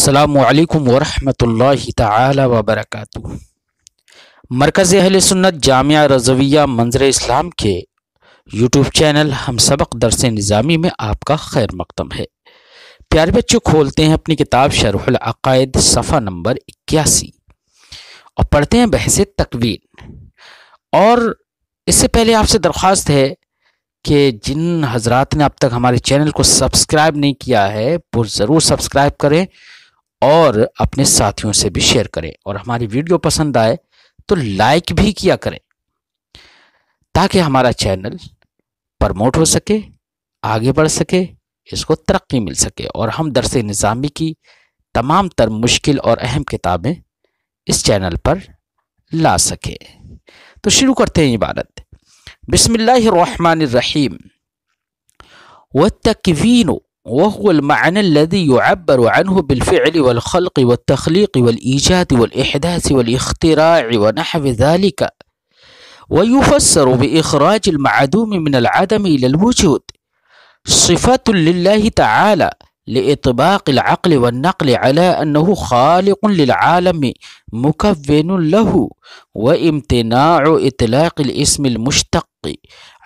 السلام علیکم ورحمۃ اللہ تعالی وبرکاتہ۔ مرکز اہل سنت جامعہ رضویہ منظر اسلام کے یوٹیوب چینل ہم سبق درس نظامی میں آپ کا خیر مقدم ہے۔ پیارے بچوں، کھولتے ہیں اپنی کتاب شرح العقائد صفحہ نمبر 81 اور پڑھتے ہیں بحث تکوین۔ اور اس سے پہلے آپ سے درخواست ہے کہ جن حضرات نے اب تک ہمارے چینل کو سبسکرائب نہیں کیا ہے وہ ضرور سبسکرائب کریں اور اپنے ساتھیوں سے بھی شیئر کریں، اور ہماری ویڈیو پسند آئے تو لائک بھی کیا کریں تاکہ ہمارا چینل پرموٹ ہو سکے، آگے بڑھ سکے، اس کو ترقی مل سکے اور ہم درس نظامی کی تمام تر مشکل اور اہم کتابیں اس چینل پر لا سکے۔ تو شروع کرتے ہیں عبارت۔ بسم اللہ الرحمن الرحیم۔ والتکوین وهو المعنى الذي يعبر عنه بالفعل والخلق والتخليق والإيجاد والإحداث والاختراع ونحو ذلك، ويفسر بإخراج المعدوم من العدم إلى الوجود، صفة لله تعالى لإطباق العقل والنقل على أنه خالق للعالم مكون له، وامتناع إطلاق الاسم المشتق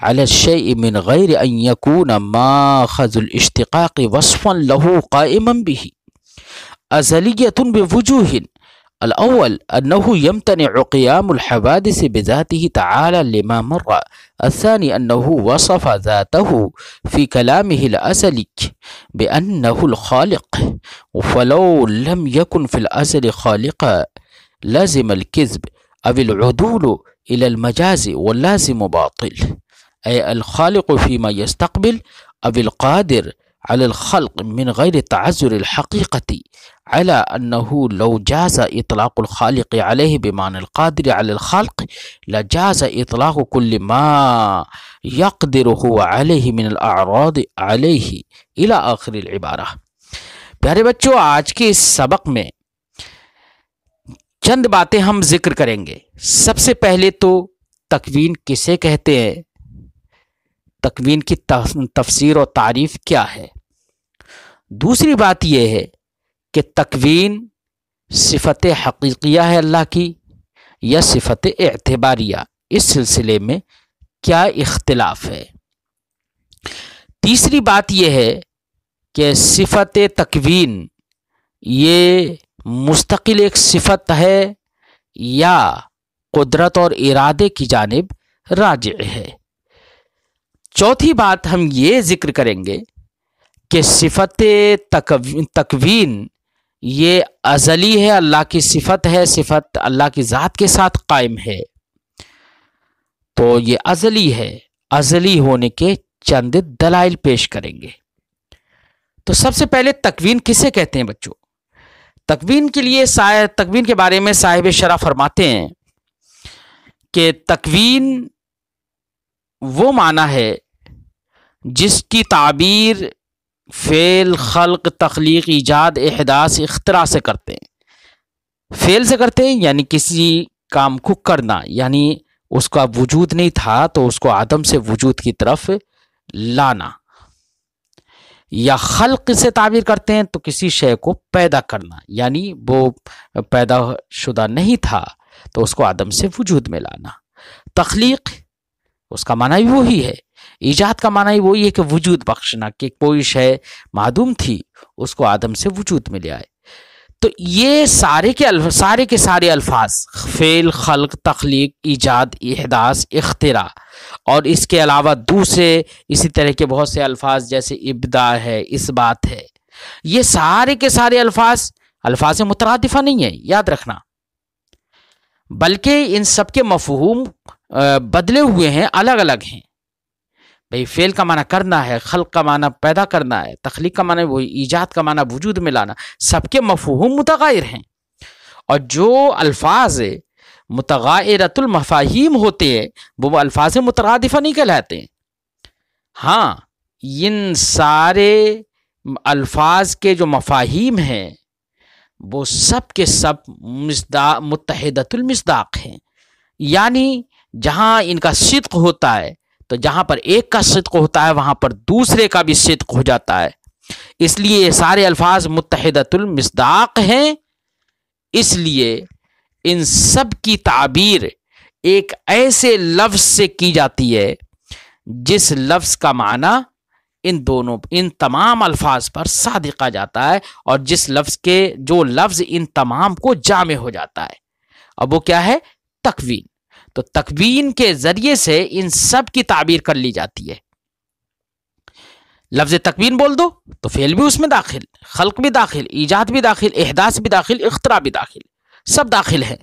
على الشيء من غير أن يكون ماخذ الاشتقاق وصفا له قائما به، أزلية بوجوه: الأول أنه يمتنع قيام الحوادث بذاته تعالى لما مر، الثاني أنه وصف ذاته في كلامه الأزلي بأنه الخالق، فلو لم يكن في الأزل خالقا لازم الكذب أو العدول إلى المجاز واللازم باطل، أي الخالق فيما يستقبل أو القادر على الخلق من غير تعذر الحقيقة، على أنه لو جاز إطلاق الخالق عليه بمعنى القادر على الخلق لجاز إطلاق كل ما يقدر هو عليه من الأعراض عليه إلى آخر العبارة۔ پیارے بچوں، آج کے اس سبق میں چند باتیں ہم ذکر کریں گے۔ سب سے پہلے تو تکوین کسے کہتے ہیں، تکوین کی تفسیر اور تعریف کیا ہے۔ دوسری بات یہ ہے کہ تکوین صفت حقیقیہ ہے اللہ کی یا صفت اعتباریہ، اس سلسلے میں کیا اختلاف ہے۔ تیسری بات یہ ہے کہ صفت تکوین یہ مستقل ایک صفت ہے یا قدرت اور ارادے کی جانب راجع ہے۔ چوتھی بات ہم یہ ذکر کریں گے کہ صفت تکوین یہ ازلی ہے، اللہ کی صفت ہے، صفت اللہ کی ذات کے ساتھ قائم ہے، تو یہ ازلی ہے، ازلی ہونے کے چند دلائل پیش کریں گے۔ تو سب سے پہلے تکوین کسے کہتے ہیں بچوں؟ تکوین کے بارے میں صاحب شرح فرماتے ہیں کہ تکوین وہ معنی ہے جس کی تعبیر فعل، خلق، تخلیق، ایجاد، احداث، اختراع سے کرتے ہیں۔ فعل سے کرتے ہیں یعنی کسی کام کو کرنا، یعنی اس کا وجود نہیں تھا تو اس کو عدم سے وجود کی طرف لانا، یا خلق سے تعبیر کرتے ہیں تو کسی شے کو پیدا کرنا، یعنی وہ پیدا شدہ نہیں تھا تو اس کو عدم سے وجود میں لانا۔ تخلیق اس کا معنی وہی ہے، ایجاد کا معنی وہی ہے کہ وجود بخشنا، کہ کوئی شے معدوم تھی اس کو عدم سے وجود میں لے آئے۔ تو یہ سارے کے سارے الفاظ فعل، خلق، تخلیق، ایجاد، احداث، اختراع، اور اس کے علاوہ دوسرے اسی طرح کے بہت سے الفاظ جیسے ابداع ہے، اثبات ہے، یہ سارے کے سارے الفاظ مترادفہ نہیں ہیں، یاد رکھنا، بلکہ ان سب کے مفہوم بدلے ہوئے ہیں، الگ الگ ہیں۔ بھئی فعل کا معنی کرنا ہے، خلق کا معنی پیدا کرنا ہے، تخلیق کا معنی وہی، ایجاد کا معنی وجود میں لانا، سب کے مفہوم متغیر ہیں، اور جو الفاظ متغائرۃ المفاہیم ہوتے ہیں وہ الفاظ مترادفہ نہیں کہلاتے ہیں۔ ہاں، ان سارے الفاظ کے جو مفاہیم ہیں وہ سب کے سب متحدۃ المصداق ہیں، یعنی جہاں ان کا صدق ہوتا ہے تو جہاں پر ایک کا صدق ہوتا ہے وہاں پر دوسرے کا بھی صدق ہو جاتا ہے، اس لیے یہ سارے الفاظ متحدۃ المصداق ہیں، اس لیے ان سب کی تعبیر ایک ایسے لفظ سے کی جاتی ہے جس لفظ کا معنی ان تمام الفاظ پر صادق آ جاتا ہے، اور جس لفظ کے جو لفظ ان تمام کو جامع ہو جاتا ہے۔ اب وہ کیا ہے؟ تکوین۔ تو تکوین کے ذریعے سے ان سب کی تعبیر کر لی جاتی ہے۔ لفظ تکوین بول دو تو فعل بھی اس میں داخل، خلق بھی داخل، ایجاد بھی داخل، احداث بھی داخل، اختراع بھی داخل، سب داخل ہیں۔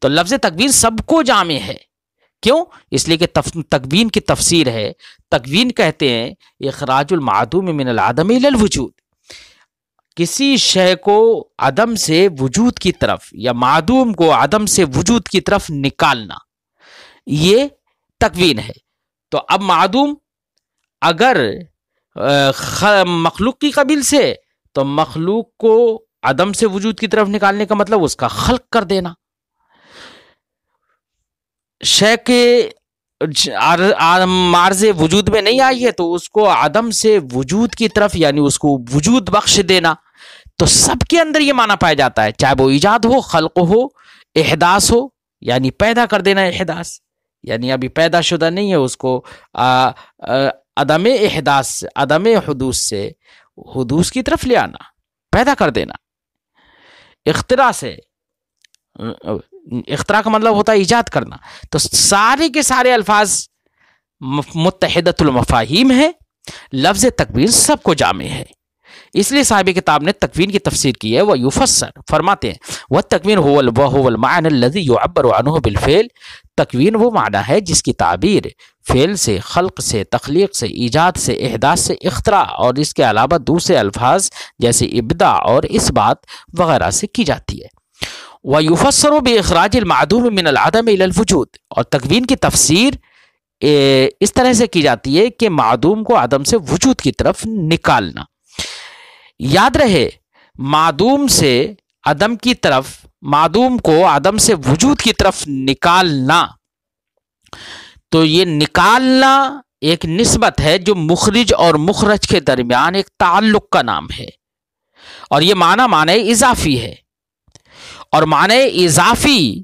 تو لفظ تکوین سب کو جامع ہے۔ کیوں؟ اس لیے کہ تکوین کی تفسیر ہے۔ تکوین کہتے ہیں اخراج المعدوم من العدم الى الوجود، کسی شے کو عدم سے وجود کی طرف یا معدوم کو عدم سے وجود کی طرف نکالنا، یہ تکوین ہے۔ تو اب معدوم اگر مخلوق کی قبیل سے، تو مخلوق کو عدم سے وجود کی طرف نکالنے کا مطلب اس کا خلق کر دینا۔ شے کے معرض وجود میں نہیں آئی ہے تو اس کو عدم سے وجود کی طرف یعنی اس کو وجود بخش دینا۔ تو سب کے اندر یہ معنی پایا جاتا ہے، چاہے وہ ایجاد ہو، خلق ہو، احداث ہو، یعنی پیدا کر دینا، احداث یعنی ابھی پیدا شدہ نہیں ہے، اس کو عدم احداث سے، عدم حدوث سے حدوث کی طرف لے آنا، پیدا کر دینا۔ اختراع سے، اختراع کا مطلب ہوتا ہے ایجاد کرنا۔ تو سارے کے سارے الفاظ متحدۃ المفاہیم ہیں، لفظ تکوین سب کو جامع ہے۔ اس لیے صاحب کتاب نے تکوین کی تفسیر کی ہے، وہ یفسر فرماتے ہیں والتکوین هو المعنى الذي يعبر عنه بالفعل، تکوین وہ معنی ہے جس کی تعبیر فعل سے، خلق سے، تخلیق سے، ایجاد سے، احداث سے، اختراع اور اس کے علاوہ دوسرے الفاظ جیسے ابداع اور اثبات وغیرہ سے کی جاتی ہے۔ وَيُفَسَّرُ بِإِخْرَاجِ الْمَعْدُومِ مِنَ الْعَدَمِ إِلَى الْوُجُودِ، اور تکوین کی تفسیر اس طرح سے کی جاتی ہے کہ معدوم کو عدم سے وجود کی طرف نکالنا۔ یاد رہے، معدوم سے عدم کی طرف، معدوم کو عدم سے وجود کی طرف نکالنا، تو یہ نکالنا ایک نسبت ہے جو مخرج اور مخرج کے درمیان ایک تعلق کا نام ہے، اور یہ معنی اضافی ہے، اور معنی اضافی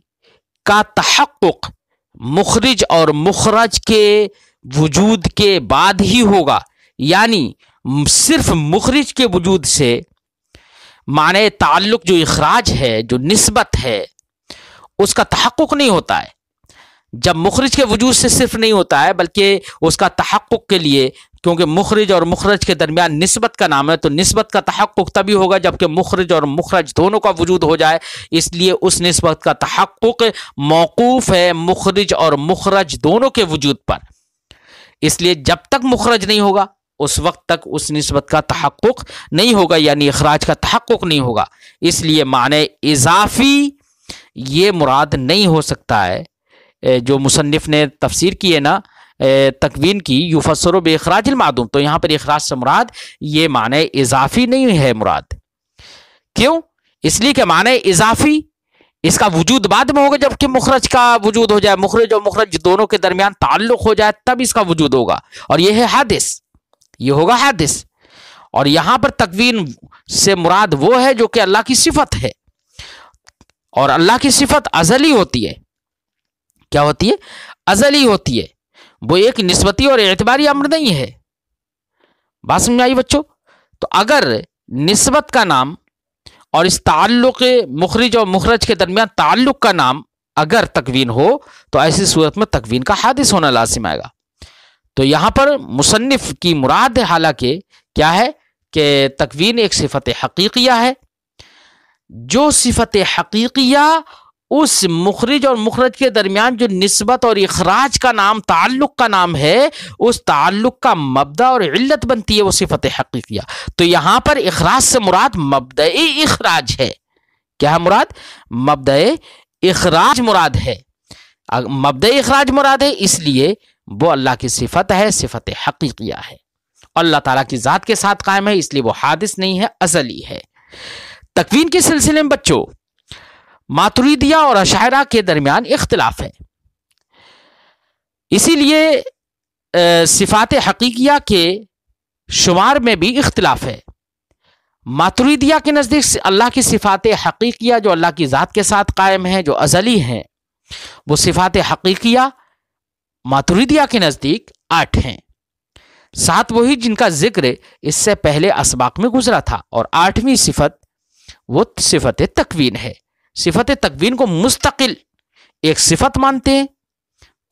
کا تحقق مخرج اور مخرج کے وجود کے بعد ہی ہوگا، یعنی صرف مخرج کے وجود سے معنی تعلق جو اخراج ہے، جو نسبت ہے، اس کا تحقق نہیں ہوتا ہے۔ جب مخرج کے وجود سے صرف نہیں ہوتا ہے بلکہ اس کا تحقق کے لیے، کیونکہ مخرج اور مخرج کے درمیان نسبت کا نام ہے، تو نسبت کا تحقق تبھی ہوگا جبکہ مخرج اور مخرج دونوں کا وجود ہو جائے۔ اس لیے اس نسبت کا تحقق موقوف ہے مخرج اور مخرج دونوں کے وجود پر۔ اس لیے جب تک مخرج نہیں ہوگا اس وقت تک اس نسبت کا تحقق نہیں ہوگا، یعنی اخراج کا تحقق نہیں ہوگا۔ اس لیے معنی اضافی یہ مراد نہیں ہو سکتا ہے جو مصنف نے تفسیر کی ہے نا تکوین کی، یفسر باخراج المعدوم، تو یہاں پر اخراج سے مراد یہ معنی اضافی نہیں ہے مراد۔ کیوں؟ اس لیے کہ معنی اضافی اس کا وجود بعد میں ہوگا جبکہ مخرج کا وجود ہو جائے، مخرج اور مخرج دونوں کے درمیان تعلق ہو جائے تب اس کا وجود ہوگا، اور یہ ہے حادث، یہ ہوگا حادث۔ اور یہاں پر تکوین سے مراد وہ ہے جو کہ اللہ کی صفت ہے، اور اللہ کی صفت ازلی ہوتی ہے۔ کیا ہوتی ہے؟ ازلی ہوتی ہے، وہ ایک نسبتی اور اعتباری امر نہیں ہے۔ بات سمجھ میں آئی بچوں؟ تو اگر نسبت کا نام اور اس تعلق مخرج اور مخرج کے درمیان تعلق کا نام اگر تکوین ہو تو ایسی صورت میں تکوین کا حادث ہونا لازم آئے گا۔ تو یہاں پر مصنف کی مراد حالانکہ کیا ہے کہ تکوین ایک صفت حقیقیہ ہے، جو صفت حقیقیہ اس مخرج اور مخرج کے درمیان جو نسبت اور اخراج کا نام، تعلق کا نام ہے، اس تعلق کا مبدا اور علت بنتی ہے وہ صفت حقیقیہ۔ تو یہاں پر اخراج سے مراد مبدا اخراج ہے۔ کیا ہے مراد؟ مبدا اخراج مراد ہے۔ مبدا اخراج مراد ہے، اس لیے وہ اللہ کی صفت ہے، صفت حقیقیہ ہے، اللہ تعالیٰ کی ذات کے ساتھ قائم ہے، اس لیے وہ حادث نہیں ہے، ازلی ہے۔ تکوین کے سلسلے میں بچوں ماتریدیہ اور اشاعرہ کے درمیان اختلاف ہے، اسی لیے صفات حقیقیہ کے شمار میں بھی اختلاف ہے۔ ماتریدیہ کے نزدیک اللہ کی صفات حقیقیہ جو اللہ کی ذات کے ساتھ قائم ہیں، جو ازلی ہیں، وہ صفات حقیقیہ ماتریدیہ کے نزدیک 8 ہیں۔ 7 وہی جن کا ذکر اس سے پہلے اسباق میں گزرا تھا، اور 8ویں صفت وہ صفت تکوین ہے۔ صفت تکوین کو مستقل ایک صفت مانتے ہیں،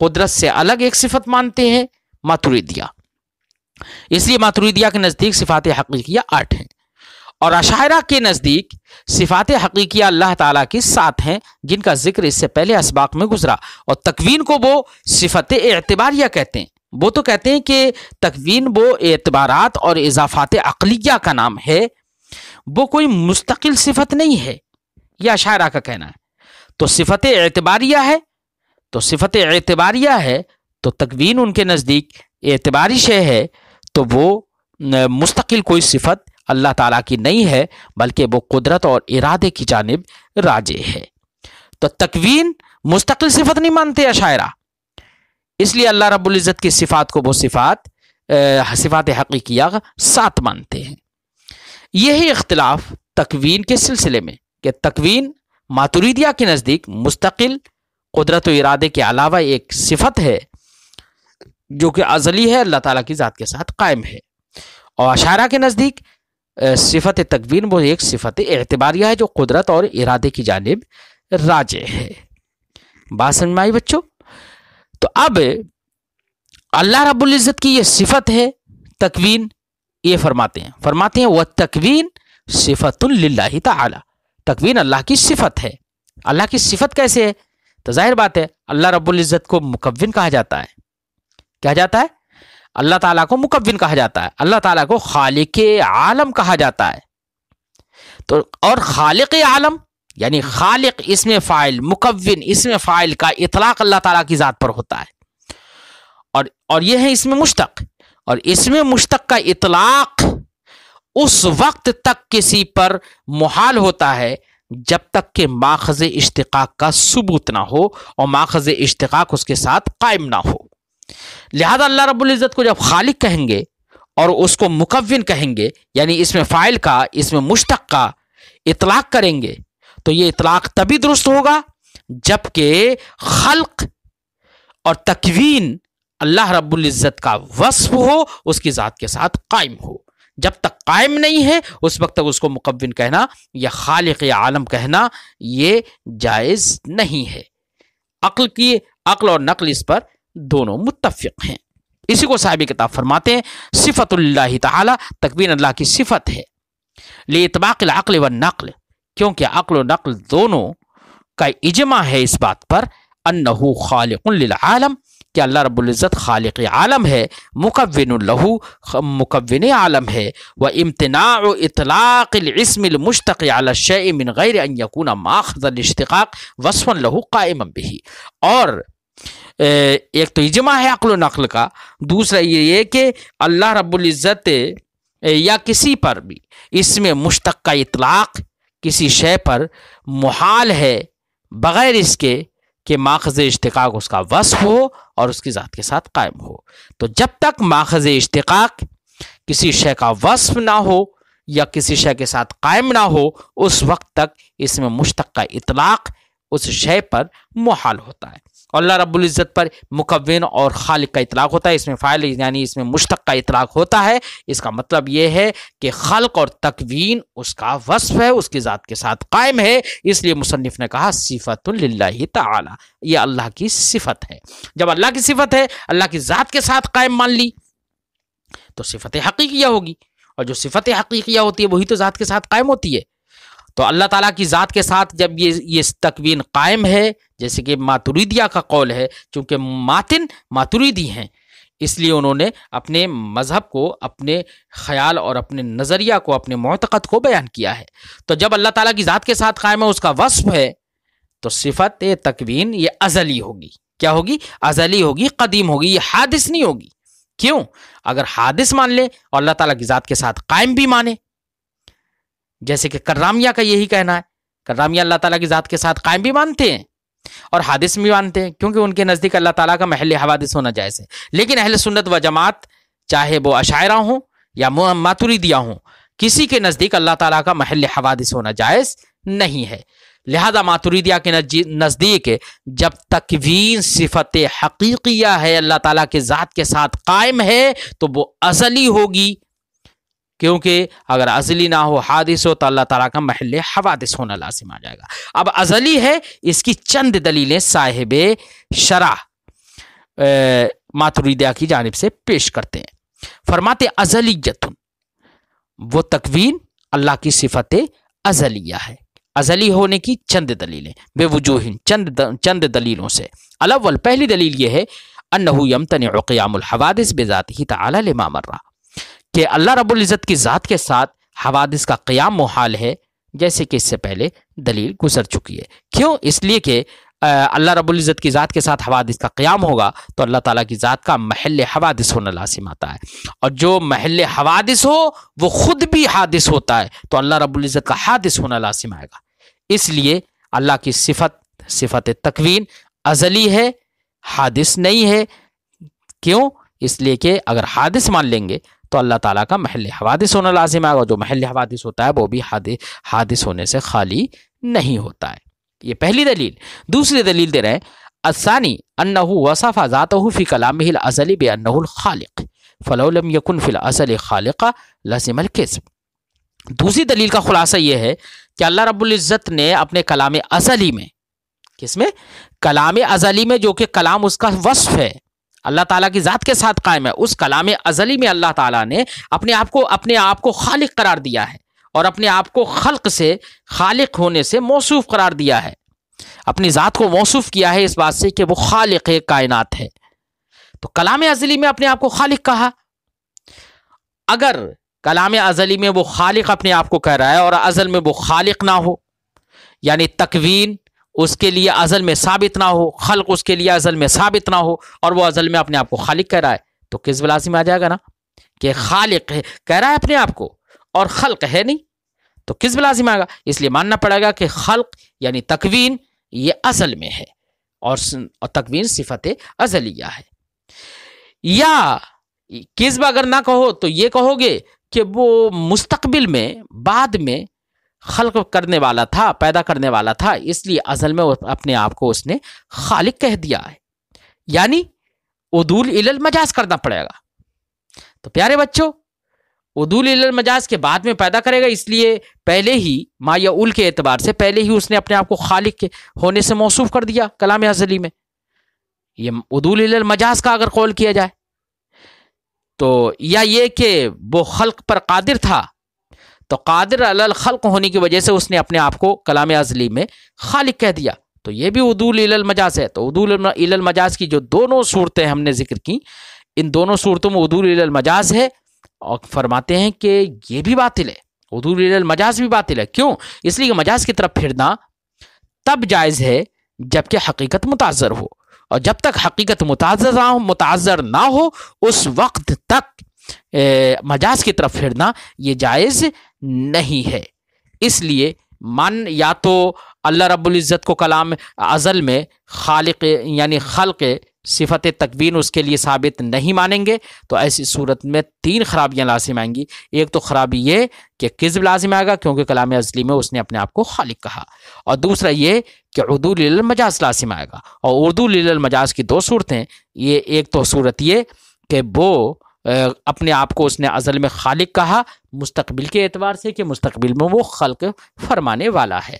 قدرت سے الگ ایک صفت مانتے ہیں ماتریدیہ۔ اس لیے ماتریدیہ کے نزدیک صفات حقیقیہ 8 ہیں، اور اشاعرہ کے نزدیک صفات حقیقیہ اللہ تعالیٰ کی 7 ہیں جن کا ذکر اس سے پہلے اسباق میں گزرا، اور تکوین کو وہ صفت اعتباریہ کہتے ہیں۔ وہ تو کہتے ہیں کہ تکوین وہ اعتبارات اور اضافات عقلیہ کا نام ہے، وہ کوئی مستقل صفت نہیں ہے، یہ اشاعرہ کا کہنا ہے۔ تو صفت اعتباریہ ہے، تو صفت اعتباریہ ہے تو تکوین ان کے نزدیک اعتباری شے ہے، تو وہ مستقل کوئی صفت اللہ تعالیٰ کی نہیں ہے، بلکہ وہ قدرت اور ارادے کی جانب راجع ہے۔ تو تکوین مستقل صفت نہیں مانتے اشاعرہ، اس لیے اللہ رب العزت کی صفات کو وہ صفات حقیقیہ 7 مانتے ہیں۔ یہی اختلاف تکوین کے سلسلے میں کہ تکوین ماتریدیہ کے نزدیک مستقل قدرت و ارادے کے علاوہ ایک صفت ہے جو کہ ازلی ہے، اللہ تعالیٰ کی ذات کے ساتھ قائم ہے، اور اشاعرہ کے نزدیک صفت تکوین وہ ایک صفت اعتباریہ ہے جو قدرت اور ارادے کی جانب راجع ہے۔ بات سمجھ میں آئی بچوں؟ تو اب اللہ رب العزت کی یہ صفت ہے تکوین، یہ فرماتے ہیں وَالتَّكْوِينُ صِفَةٌ لِلَّهِ تَعَالَى، تکوین اللہ کی صفت ہے۔ اللہ کی صفت کیسے ہے؟ تو ظاہر بات ہے اللہ رب العزت کو مکون کہا جاتا ہے۔ کہا جاتا ہے اللہ تعالیٰ کو مکون کہا جاتا ہے، اللہ تعالیٰ کو خالق عالم کہا جاتا ہے۔ تو اور خالق عالم یعنی خالق اسم فاعل، مکون اسم فاعل کا اطلاق اللہ تعالیٰ کی ذات پر ہوتا ہے، اور یہ ہے اسم مشتق، اور اسم مشتق کا اطلاق اس وقت تک کسی پر محال ہوتا ہے جب تک کہ ماخذ اشتقاق کا ثبوت نہ ہو اور ماخذ اشتقاق اس کے ساتھ قائم نہ ہو۔ لہذا اللہ رب العزت کو جب خالق کہیں گے اور اس کو مکون کہیں گے، یعنی اسم فاعل کا اسم مشتق کا اطلاق کریں گے، تو یہ اطلاق تبھی درست ہوگا جبکہ خلق اور تکوین اللہ رب العزت کا وصف ہو، اس کی ذات کے ساتھ قائم ہو۔ جب تک قائم نہیں ہے اس وقت تک اس کو مکون کہنا یا خالق عالم کہنا یہ جائز نہیں ہے۔ عقل اور نقل اس پر دونوں متفق ہیں۔ اسی کو صاحب کتاب فرماتے ہیں صفت اللہ تعالی، تکوین اللہ کی صفت ہے، لِإِطْبَاقِ الْعَقْلِ وَالنَّقْلِ، کیونکہ عقل و نقل دونوں کا اجماع ہے اس بات پر انہو خالق للعالم کہ اللہ رب العزت خالق عالم ہے، مکون لہو مکون عالم ہے، وامتناع اطلاق الاسم المشتق على الشيء من غیر ان يكون ماخذ الاشتقاق وصفا له قائما به۔ اور ایک تو اجماع ہے عقل و نقل کا، دوسرا یہ کہ اللہ رب العزت یا کسی پر بھی اسم مشتق کا اطلاق کسی شے پر محال ہے بغیر اس کے کہ ماخذ اشتقاق اس کا وصف ہو اور اس کی ذات کے ساتھ قائم ہو۔ تو جب تک ماخذ اشتقاق کسی شے کا وصف نہ ہو یا کسی شے کے ساتھ قائم نہ ہو اس وقت تک اس میں مشتق کا اطلاق اس شے پر محال ہوتا ہے۔ اور اللہ رب العزت پر مکون اور خالق کا اطلاق ہوتا ہے، اس میں فاعل یعنی اس میں مشتق کا اطلاق ہوتا ہے۔ اس کا مطلب یہ ہے کہ خلق اور تکوین اس کا وصف ہے، اس کی ذات کے ساتھ قائم ہے، اس لیے مصنف نے کہا صفت للہ تعالی، یہ اللہ کی صفت ہے۔ جب اللہ کی صفت ہے، اللہ کی ذات کے ساتھ قائم مان لی تو صفت حقیقیہ ہوگی، اور جو صفت حقیقیہ ہوتی ہے وہی تو ذات کے ساتھ قائم ہوتی ہے۔ تو اللہ تعالیٰ کی ذات کے ساتھ جب یہ تکوین قائم ہے، جیسے کہ ماتریدیہ کا قول ہے، چونکہ ماتن ماتریدی ہیں اس لیے انہوں نے اپنے مذہب کو، اپنے خیال اور اپنے نظریہ کو، اپنے معتقد کو بیان کیا ہے۔ تو جب اللہ تعالیٰ کی ذات کے ساتھ قائم ہے، اس کا وصف ہے، تو صفت تکوین یہ ازلی ہوگی۔ کیا ہوگی؟ ازلی ہوگی، قدیم ہوگی، یہ حادث نہیں ہوگی۔ کیوں؟ اگر حادث مان لے اور اللہ تعالیٰ کی ذات کے ساتھ قائم بھی مانے، جیسے کہ کرامیہ کا یہی کہنا ہے، کرامیہ اللہ تعالیٰ کی ذات کے ساتھ قائم بھی مانتے ہیں اور حادث بھی مانتے ہیں، کیونکہ ان کے نزدیک اللہ تعالیٰ کا محل حوادث ہونا جائز ہے۔ لیکن اہل سنت و جماعت، چاہے وہ اشاعرہ ہوں یا ماتریدیہ ہوں، کسی کے نزدیک اللہ تعالیٰ کا محل حوادث ہونا جائز نہیں ہے۔ لہذا ماتریدیہ کے نزدیک جب تکوین صفت حقیقیہ ہے، اللہ تعالیٰ کے ذات کے ساتھ قائم ہے، تو وہ ازلی ہوگی، کیونکہ اگر ازلی نہ ہو، حادث ہو، تو اللہ تعالیٰ کا محل حوادث ہونا لازم آ جائے گا۔ اب ازلی ہے، اس کی چند دلیلیں صاحب شرح ماتریدیہ کی جانب سے پیش کرتے ہیں۔ فرماتے ازلیت، وہ تکوین اللہ کی صفت ازلیہ ہے، ازلی ہونے کی چند دلیلیں، بے وجوہ چند دلیلوں سے۔ الاول، پہلی دلیل یہ ہے انہ یمتنع قیام الحوادث بذاتہ تعالی لما مر، کہ اللہ رب العزت کی ذات کے ساتھ حوادث کا قیام محال ہے، جیسے کہ اس سے پہلے دلیل گزر چکی ہے۔ کیوں؟ اس لیے کہ اللہ رب العزت کی ذات کے ساتھ حوادث کا قیام ہوگا تو اللہ تعالیٰ کی ذات کا محل حوادث ہونا لازم آتا ہے، اور جو محل حوادث ہو وہ خود بھی حادث ہوتا ہے، تو اللہ رب العزت کا حادث ہونا لازم آئے گا۔ اس لیے اللہ کی صفت تکوین ازلی ہے، حادث نہیں ہے۔ کیوں؟ اس لیے کہ اگر حادث مان لیں گے تو اللہ تعالیٰ کا محل حوادث ہونا لازم آئے گا، جو محل حوادث ہوتا ہے وہ بھی حادث ہونے سے خالی نہیں ہوتا ہے۔ یہ پہلی دلیل۔ دوسری دلیل دے رہے ہیں الثانی انہ وصف ذاتہ فی کلامہ الازلی بانہ الخالق فلو لم یکن فی الازل خالقا لزم الکذب۔ دوسری دلیل کا خلاصہ یہ ہے کہ اللہ رب العزت نے اپنے کلام ازلی میں، کس میں؟ کلام ازلی میں، جو کہ کلام اس کا وصف ہے، اللہ تعالیٰ کی ذات کے ساتھ قائم ہے، اس کلام ازلی میں اللہ تعالیٰ نے اپنے آپ کو خالق قرار دیا ہے، اور اپنے آپ کو خالق ہونے سے موصوف قرار دیا ہے، اپنی ذات کو موصوف کیا ہے اس بات سے کہ وہ خالق کائنات ہے۔ تو کلام ازلی میں اپنے آپ کو خالق کہا۔ اگر کلام ازلی میں وہ خالق اپنے آپ کو کہہ رہا ہے اور ازل میں وہ خالق نہ ہو، یعنی تکوین اس کے لیے ازل میں ثابت نہ ہو، خلق اس کے لیے ازل میں ثابت نہ ہو، اور وہ ازل میں اپنے آپ کو خالق کہہ رہا ہے، تو کذب لازم آ جائے گا نا، کہ خالق کہہ رہا ہے اپنے آپ کو اور خلق ہے نہیں، تو کذب لازم آئے گا۔ اس لیے ماننا پڑے گا کہ خلق یعنی تکوین یہ ازل میں ہے، اور تکوین صفت ازلیہ ہے۔ یا کذب اگر نہ کہو تو یہ کہو گے کہ وہ مستقبل میں، بعد میں خلق کرنے والا تھا، پیدا کرنے والا تھا، اس لیے ازل میں اپنے آپ کو اس نے خالق کہہ دیا ہے، یعنی عدول الی المجاز کرنا پڑے گا۔ تو پیارے بچوں، عدول الی المجاز کے بعد میں پیدا کرے گا، اس لیے پہلے ہی ما یعول کے اعتبار سے پہلے ہی اس نے اپنے آپ کو خالق کے ہونے سے موصوف کر دیا کلام ازلی میں۔ یہ عدول الی المجاز کا اگر قول کیا جائے تو، یا یہ کہ وہ خلق پر قادر تھا، تو قادر علی الخلق ہونے کی وجہ سے اس نے اپنے آپ کو کلام ازلی میں خالق کہہ دیا، تو یہ بھی عدول الی المجاز ہے۔ تو عدول الی المجاز کی جو دونوں صورتیں ہم نے ذکر کی، ان دونوں صورتوں میں عدول الی المجاز ہے، اور فرماتے ہیں کہ یہ بھی باطل ہے، عدول الی المجاز بھی باطل ہے۔ کیوں؟ اس لیے کہ مجاز کی طرف پھرنا تب جائز ہے جبکہ حقیقت متعذر ہو، اور جب تک حقیقت متعذر نہ ہو اس وقت تک مجاز کی طرف پھرنا یہ جائز نہیں ہے۔ اس لیے یا تو اللہ رب العزت کو کلام ازل میں خالق یعنی خلق صفت تکوین اس کے لیے ثابت نہیں مانیں گے، تو ایسی صورت میں تین خرابیاں لازم آئیں گی۔ ایک تو خرابی یہ کہ کذب لازم آئے گا کیونکہ کلام ازلی میں اس نے اپنے آپ کو خالق کہا، اور دوسرا یہ کہ عدول الی المجاز لازم آئے گا۔ اور عدول الی المجاز کی دو صورتیں، یہ ایک تو صورت یہ کہ وہ اپنے آپ کو اس نے ازل میں خالق کہا مستقبل کے اعتبار سے کہ مستقبل میں وہ خلق فرمانے والا ہے،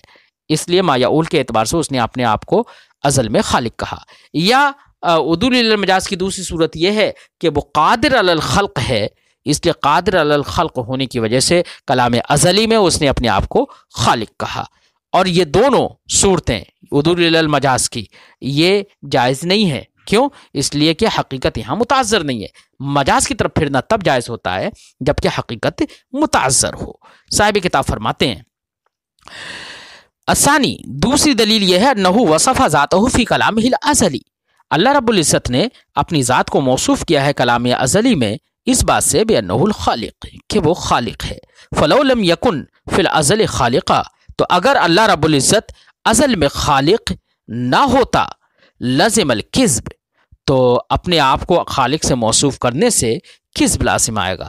اس لیے ما یعول کے اعتبار سے اس نے اپنے آپ کو ازل میں خالق کہا۔ یا عدول الی المجاز کی دوسری صورت یہ ہے کہ وہ قادر علی الخلق ہے، اس لیے قادر علی الخلق ہونے کی وجہ سے کلام ازلی میں اس نے اپنے آپ کو خالق کہا۔ اور یہ دونوں صورتیں عدول الی المجاز کی یہ جائز نہیں ہے۔ کیوں؟ اس لیے کہ حقیقت یہاں متعذر نہیں ہے۔ مجاز کی طرف پھرنا تب جائز ہوتا ہے جبکہ حقیقت متعذر ہو۔ صاحب کتاب فرماتے ہیں الثانی، دوسری دلیل یہ ہے انہ وصف ذاتہ فی کلامہ الازلی، اللہ رب العزت نے اپنی ذات کو موصوف کیا ہے کلام ازلی میں اس بات سے بانہ الخالق کہ وہ خالق ہے۔ فلو لم یکن فی الازل خالقا، تو اگر اللہ رب العزت ازل میں خالق نہ ہوتا لازم الکذب، تو اپنے آپ کو خالق سے موصوف کرنے سے کذب لازم آئے گا۔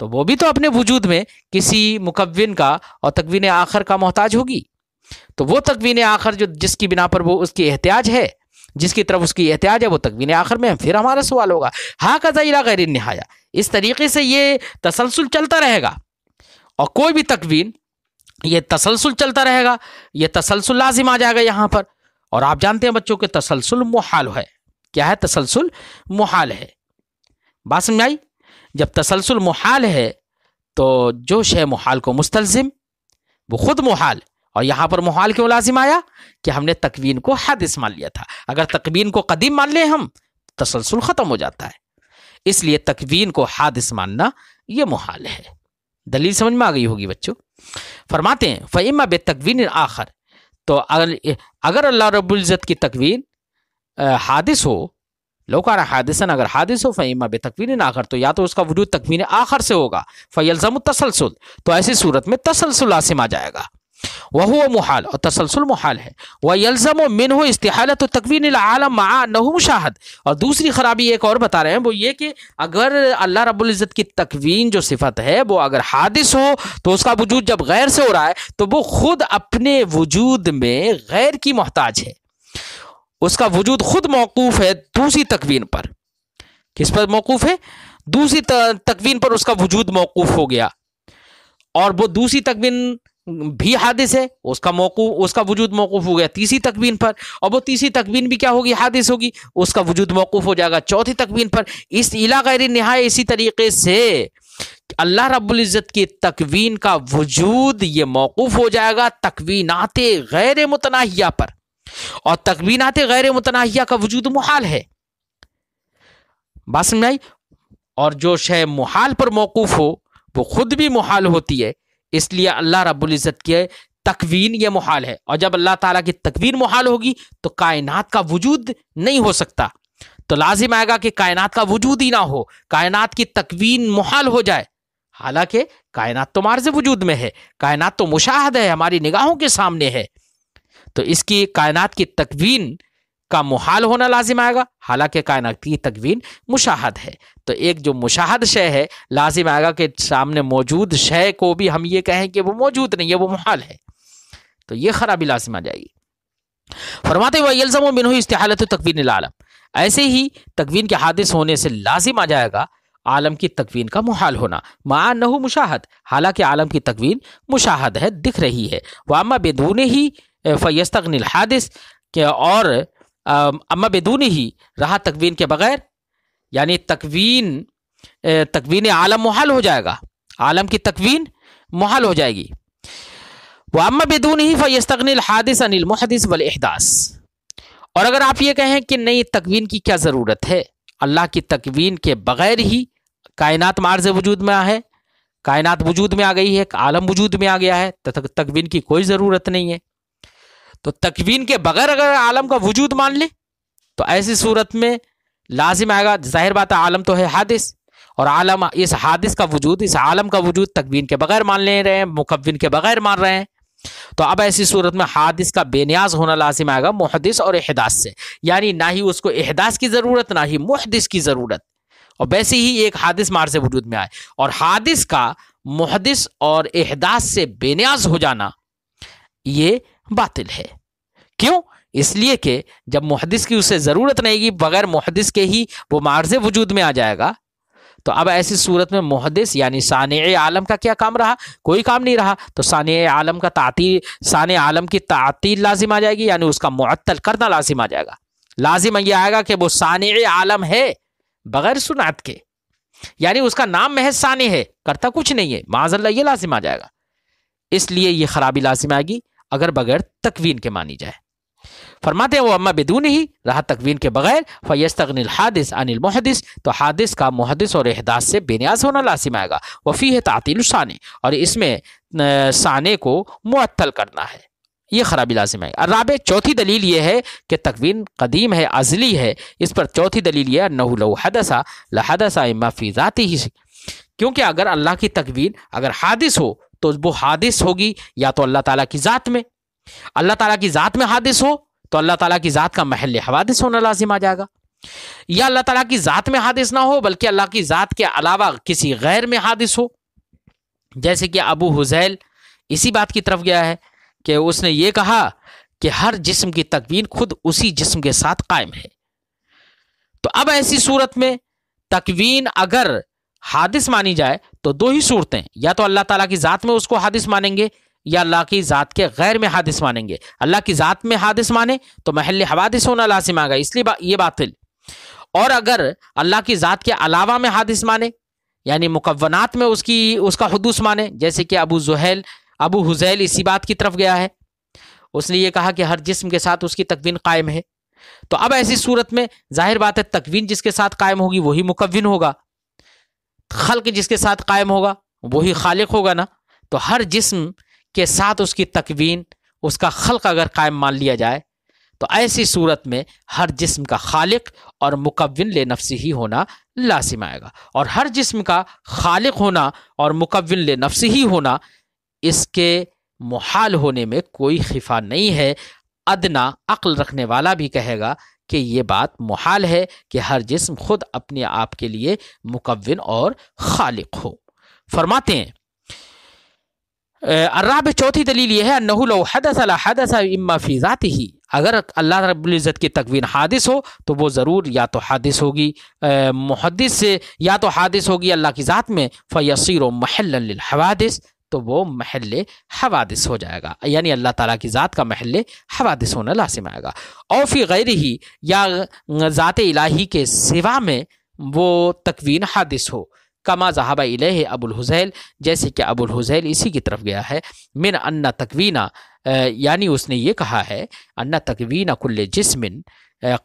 تو وہ بھی تو اپنے وجود میں کسی مکون کا اور تکوین آخر کا محتاج ہوگی. تو وہ تکوین آخر جو جس کی بنا پر وہ اس کی احتیاج ہے، جس کی طرف اس کی احتیاج ہے، وہ تکوین آخر میں پھر ہمارا سوال ہوگا. ہاکذا الی غیر النہایہ، اس طریقے سے یہ تسلسل چلتا رہے گا. اور کوئی بھی تکوین یہ تسلسل چلتا رہے گا، یہ تسلسل لازم آ جائے گا یہاں پر. اور آپ جانتے ہیں بچوں کہ تسلسل محال ہے. کیا ہے؟ تسلسل محال ہے. بات سمجھ آئی؟ جب تسلسل محال ہے تو جو شے محال کو مستلزم وہ خود محال. اور یہاں پر محال کیوں لازم آیا؟ کہ ہم نے تکوین کو حادث مان لیا تھا. اگر تکوین کو قدیم مان لیں ہم، تسلسل ختم ہو جاتا ہے. اس لیے تکوین کو حادث ماننا یہ محال ہے. دلیل سمجھ میں آ گئی ہوگی بچوں. فرماتے ہیں فَإِمَّا بِالتَّكْوِينِ الْآخَرِ، تو اگر اللہ رب العزت کی تکوین حادث ہو، لو کان حادثاً، اگر حادث ہو، فَإِمَّا بِالتَّكْوِينِ آخر، تو یا تو اس کا وجود تکوین آخر سے ہوگا، فَيَلْزَمُ التَّسَلْسُلُ، تو ایسی صورت میں تسلسل لازم آ جائے گا. وَهُوَ محال، اور تسلسل محال ہے. وَيَلْزَمُ مِنْهُ اسْتِحَالَةُ تَكْوِينِ الْعَالَمِ مَعَ أَنَّهُ مُشَاهَدٌ. اور دوسری خرابی ایک اور بتا رہے ہیں، وہ یہ کہ اگر اللہ رب العزت کی تکوین جو صفت ہے وہ اگر حادث ہو تو اس کا وجود جب غیر سے ہو رہا ہے تو وہ خود اپنے وجود میں غیر کی محتاج ہے. اس کا وجود خود موقوف ہے دوسری تکوین پر. کس پر موقوف ہے؟ دوسری تکوین پر اس کا وجود موقوف ہو گیا. اور وہ دوسری تکوین بھی حادث ہے، اس کا وجود موقوف ہو گیا تیسری تکوین پر. اور وہ تیسری تکوین بھی کیا ہوگی؟ حادث ہوگی. اس کا وجود موقوف ہو جائے گا چوتھی تکوین پر. اس الی غیر نہایہ، اسی طریقے سے اللہ رب العزت کی تکوین کا وجود یہ موقوف ہو جائے گا تکوینات غیر متناہیہ پر. اور تکوینات غیر متناہیہ کا وجود محال ہے. بات سمجھ آئی؟ اور جو شے محال پر موقوف ہو وہ خود بھی محال ہوتی ہے. اس لیے اللہ رب العزت کی تکوین یہ محال ہے. اور جب اللہ تعالیٰ کی تکوین محال ہوگی تو کائنات کا وجود نہیں ہو سکتا. تو لازم آئے گا کہ کائنات کا وجود ہی نہ ہو، کائنات کی تکوین محال ہو جائے. حالانکہ کائنات تو معرض وجود میں ہے، کائنات تو مشاہد ہے، ہماری نگاہوں کے سامنے ہے. تو اس کی کائنات کی تکوین کا محال ہونا لازم آئے گا، حالانکہ کائنات کی تکوین مشاہد ہے. تو ایک جو مشاہد شے ہے لازم آئے گا کہ سامنے موجود شے کو بھی ہم یہ کہیں کہ وہ موجود نہیں ہے، وہ محال ہے. تو یہ خرابی لازم آ جائے گی. فرماتے ہوئے یلزم منہ استحالۃ تکوین العالم، ایسے ہی تکوین کے حادث ہونے سے لازم آ جائے گا عالم کی تکوین کا محال ہونا، مع انہ مشاہد، حالانکہ عالم کی تکوین مشاہد ہے، دکھ رہی ہے. واما بدون ہی فیستغنی الحادث، کہ اور اما بدون ہی رہا تکوین کے بغیر، یعنی تکوین عالم محال ہو جائے گا، عالم کی تکوین محال ہو جائے گی. واما بدون ہی فیستغنی الحادث عن المحدث والاحداث. اور اگر آپ یہ کہیں کہ نہیں تکوین کی کیا ضرورت ہے، اللہ کی تکوین کے بغیر ہی کائنات معرض وجود میں ہے، کائنات وجود میں آ گئی ہے، عالم وجود میں آ گیا ہے، تکوین کی کوئی ضرورت نہیں ہے. تو تکوین کے بغیر اگر عالم کا وجود مان لے تو ایسی صورت میں لازم آئے گا، ظاہر بات ہے عالم تو ہے حادث، اور عالم اس حادث کا وجود، اس عالم کا وجود تکوین کے بغیر مان لے رہے ہیں، مکون کے بغیر مان رہے ہیں. تو اب ایسی صورت میں حادث کا بے نیاز ہونا لازم آئے گا محدث اور احداث سے، یعنی نہ ہی اس کو احداث کی ضرورت نہ ہی محدث کی ضرورت. اور ویسے ہی ایک حادث معرض وجود میں آئے، اور حادث کا محدث اور احداث سے بے نیاز ہو جانا یہ باطل ہے. کیوں؟ اس لیے کہ جب محدث کی اسے ضرورت نہیں گی، بغیر محدث کے ہی وہ معرض وجود میں آ جائے گا. تو اب ایسی صورت میں محدث یعنی صانع عالم کا کیا کام رہا؟ کوئی کام نہیں رہا. تو صانع عالم کا تعطیل، صانع عالم کی تعطیل لازم آ جائے گی، یعنی اس کا معطل کرنا لازم آ جائے گا. لازم یہ آئے گا کہ وہ صانع عالم ہے بغیر صنعت کے، یعنی اس کا نام محض صانع ہے، کرتا کچھ نہیں ہے، معاذ اللہ یہ لازم آ جائے گا. اس لیے یہ خرابی لازم آئے گی اگر بغیر تکوین کے مانی جائے. فرماتے ہیں وہ اما بدون ہی رہا تکوین کے بغیر فیستغنی الحادث عن المحدث، تو حادث کا محدث اور احداث سے بے نیاز ہونا لازم آئے گا. وفیہ تعطیل الصانع، اور اس میں صانع کو معطل کرنا ہے، یہ خرابی لازم ہے. الرابع، چوتھی دلیل یہ ہے کہ تکوین قدیم ہے، ازلی ہے. اس پر چوتھی دلیل یہ ہے انہ لو حدث لحدث اما فی ذاتہ، کیونکہ اگر اللہ کی تکوین اگر حادث ہو تو وہ حادث ہوگی یا تو اللہ تعالیٰ کی ذات میں، اللہ تعالیٰ کی ذات میں حادث ہو تو اللہ تعالیٰ کی ذات کا محل حوادث ہونا لازم آ جائے گا. یا اللہ تعالیٰ کی ذات میں حادث نہ ہو بلکہ اللہ کی ذات کے علاوہ کسی غیر میں حادث ہو، جیسے کہ ابو حذیل اسی بات کی طرف گیا ہے کہ اس نے یہ کہا کہ ہر جسم کی تکوین خود اسی جسم کے ساتھ قائم ہے۔ تو اب ایسی صورت میں تکوین اگر حادث مانی جائے تو دو ہی صورتیں، یا تو اللہ تعالیٰ کی ذات میں اس کو حادث مانیں گے یا اللہ کی ذات کے غیر میں حادث مانیں گے۔ اللہ کی ذات میں حادث مانے تو محل حوادث ہونا لازم آئے گا، اس لیے یہ باطل۔ اور اگر اللہ کی ذات کے علاوہ میں حادث مانے یعنی مکونات میں اس کا حدوث مانے، جیسے کہ ابو حذیل اسی بات کی طرف گیا ہے، اس نے یہ کہا کہ ہر جسم کے ساتھ اس کی تکوین قائم ہے، تو اب ایسی صورت میں ظاہر بات ہے تکوین جس کے ساتھ قائم ہوگی وہی مکون ہوگا، خلق جس کے ساتھ قائم ہوگا وہی خالق ہوگا نا۔ تو ہر جسم کے ساتھ اس کی تکوین، اس کا خلق اگر قائم مان لیا جائے تو ایسی صورت میں ہر جسم کا خالق اور مکون لنفسہ ہی ہونا لازم آئے گا، اور ہر جسم کا خالق ہونا اور مکون لنفسہ ہی ہونا اس کے محال ہونے میں کوئی خفا نہیں ہے۔ ادنا عقل رکھنے والا بھی کہے گا کہ یہ بات محال ہے کہ ہر جسم خود اپنے آپ کے لیے مکون اور خالق ہو۔ فرماتے ہیں الرابع، چوتھی دلیل یہ ہے انہ لو حدث لا حدث اما فی ذاتہ، اگر اللہ رب العزت کی تکوین حادث ہو تو وہ ضرور یا تو حادث ہوگی محدث سے، یا تو حادث ہوگی اللہ کی ذات میں، فیصیر محلا للحوادث، تو وہ محل حوادث ہو جائے گا، یعنی اللہ تعالیٰ کی ذات کا محل حوادث ہونا لازم آئے گا۔ اور فی غیرہ، یا ذات الہی کے سوا میں وہ تکوین حادث ہو، کما ذہب الیہ ابو الحذیل، جیسے کہ ابو الحذیل اسی کی طرف گیا ہے، من ان تکوینا، یعنی اس نے یہ کہا ہے ان تکوین کل جسم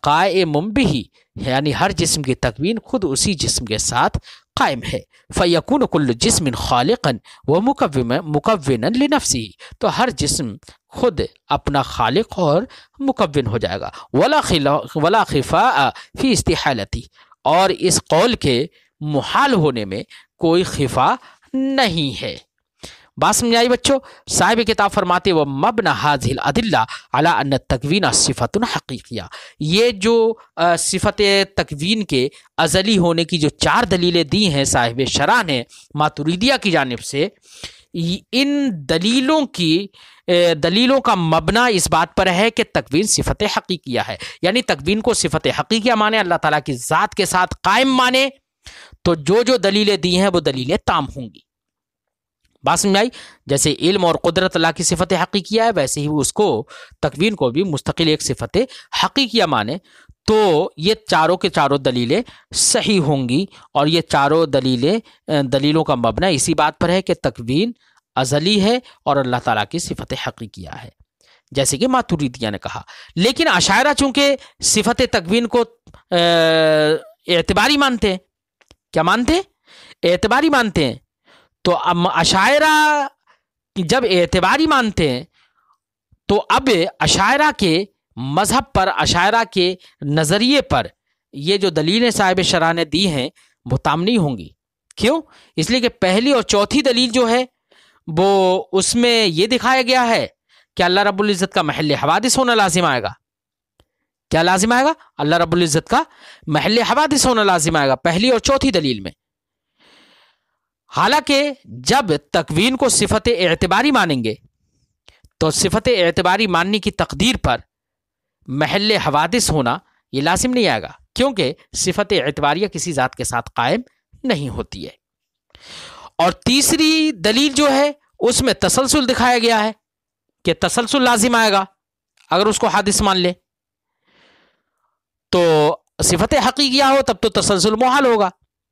قائم بہ، یعنی ہر جسم کی تکوین خود اسی جسم کے ساتھ قائم ہے، فیکون کل جسم خالقا ومکونا لنفسہ، تو ہر جسم خود اپنا خالق اور مکون ہو جائے گا، ولا خفاء فی استحالتی، اور اس قول کے محال ہونے میں کوئی خفا نہیں ہے۔ بات سمجھ آئی بچوں؟ صاحب کتاب فرماتے وہ مبنی هذه الادلہ علی ان التکوین صفت حقیقیہ، یہ جو صفت تکوین کے ازلی ہونے کی جو 4 دلیلیں دی ہیں صاحب شرح نے ماتریدیہ کی جانب سے، ان دلیلوں کا مبنا اس بات پر ہے کہ تکوین صفت حقیقیہ ہے، یعنی تکوین کو صفت حقیقیہ مانے، اللہ تعالیٰ کی ذات کے ساتھ قائم مانے، تو جو دلیلیں دی ہیں وہ دلیلیں تام ہوں گی۔ بات سمجھ آئی؟ جیسے علم اور قدرت اللہ کی صفت حقیقیہ ہے، ویسے ہی اس کو تکوین کو بھی مستقل ایک صفت حقیقیہ مانے، تو یہ چاروں کے چاروں دلیلیں صحیح ہوں گی، اور یہ چاروں دلیلوں کا مبنا اسی بات پر ہے کہ تکوین ازلی ہے اور اللہ تعالیٰ کی صفت حقیقیہ ہے، جیسے کہ ماتریدیہ نے کہا۔ لیکن اشاعرہ چونکہ صفت تکوین کو اعتباری مانتے ہیں، کیا مانتے ہیں؟ اعتباری مانتے ہیں، تو اشاعرہ جب اعتباری مانتے ہیں تو اب اشاعرہ کے مذہب پر، اشاعرہ کے نظریے پر یہ جو دلیلیں صاحب شرح نے دی ہیں وہ تام نہیں ہوں گی۔ کیوں؟ اس لیے کہ پہلی اور چوتھی دلیل جو ہے وہ اس میں یہ دکھایا گیا ہے کہ اللہ رب العزت کا محل حوادث ہونا لازم آئے گا۔ کیا لازم آئے گا؟ اللہ رب العزت کا محل حوادث ہونا لازم آئے گا پہلی اور چوتھی دلیل میں۔ حالانکہ جب تکوین کو صفت اعتباری مانیں گے تو صفت اعتباری ماننے کی تقدیر پر محل حوادث ہونا یہ لازم نہیں آئے گا، کیونکہ صفت اعتباریہ کسی ذات کے ساتھ قائم نہیں ہوتی ہے۔ اور تیسری دلیل جو ہے اس میں تسلسل دکھایا گیا ہے کہ تسلسل لازم آئے گا اگر اس کو حادث مان لے، تو صفت حقیقیہ ہو تب تو تسلسل محال ہوگا،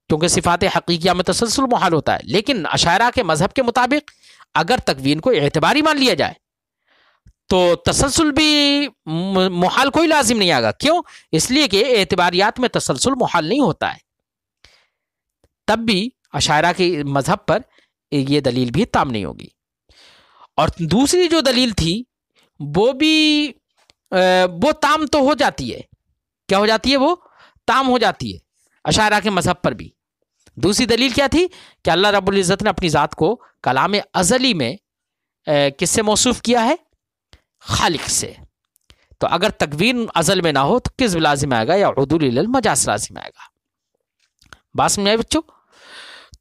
کیونکہ صفات حقیقیہ میں تسلسل محال ہوتا ہے۔ لیکن اشاعرہ کے مذہب کے مطابق اگر تکوین کو اعتباری مان لیا جائے تو تسلسل بھی محال کوئی لازم نہیں آئے گا۔ کیوں؟ اس لیے کہ اعتباریات میں تسلسل محال نہیں ہوتا ہے۔ تب بھی اشاعرہ کے مذہب پر یہ دلیل بھی تام نہیں ہوگی۔ اور دوسری جو دلیل تھی وہ تام تو ہو جاتی ہے۔ کیا ہو جاتی ہے؟ وہ تام ہو جاتی ہے اشاعرہ کے مذہب پر بھی۔ دوسری دلیل کیا تھی؟ کہ اللہ رب العزت نے اپنی ذات کو کلام ازلی میں کس سے موصوف کیا ہے؟ خالق سے۔ تو اگر تکوین ازل میں نہ ہو تو کذب لازم آئے گا یا عدول الی المجاز لازم آئے گا. بات سمجھ آئی بچوں؟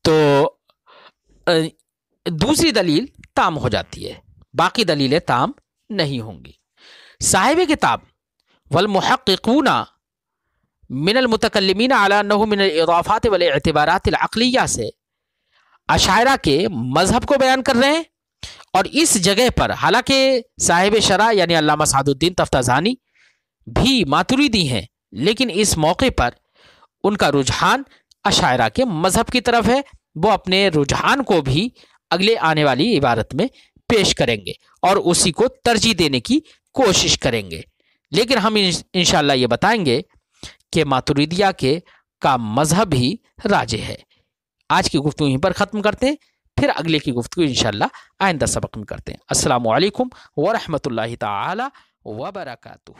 تو دوسری دلیل تام ہو جاتی ہے، باقی دلیلیں تام نہیں ہوں گی. صاحب کتاب والمحققون من المتکلمین علی انہ من الاضافات والاعتبارات العقلیہ سے اشاعرہ کے مذہب کو بیان کر رہے ہیں. اور اس جگہ پر حالانکہ صاحب شرح یعنی علامہ سعد الدین تفتازانی بھی ماتریدی ہیں، لیکن اس موقع پر ان کا رجحان اشاعرہ کے مذہب کی طرف ہے. وہ اپنے رجحان کو بھی اگلے آنے والی عبارت میں پیش کریں گے اور اسی کو ترجیح دینے کی کوشش کریں گے. لیکن ہم انشاءاللہ یہ بتائیں گے کہ ماتریدیہ کا مذہب ہی راجح ہے. آج کی گفتگو یہیں پر ختم کرتے ہیں، پھر اگلے کی گفتگو انشاءاللہ آئندہ سبق میں کرتے ہیں. السلام علیکم ورحمۃ اللہ تعالی وبرکاتہ.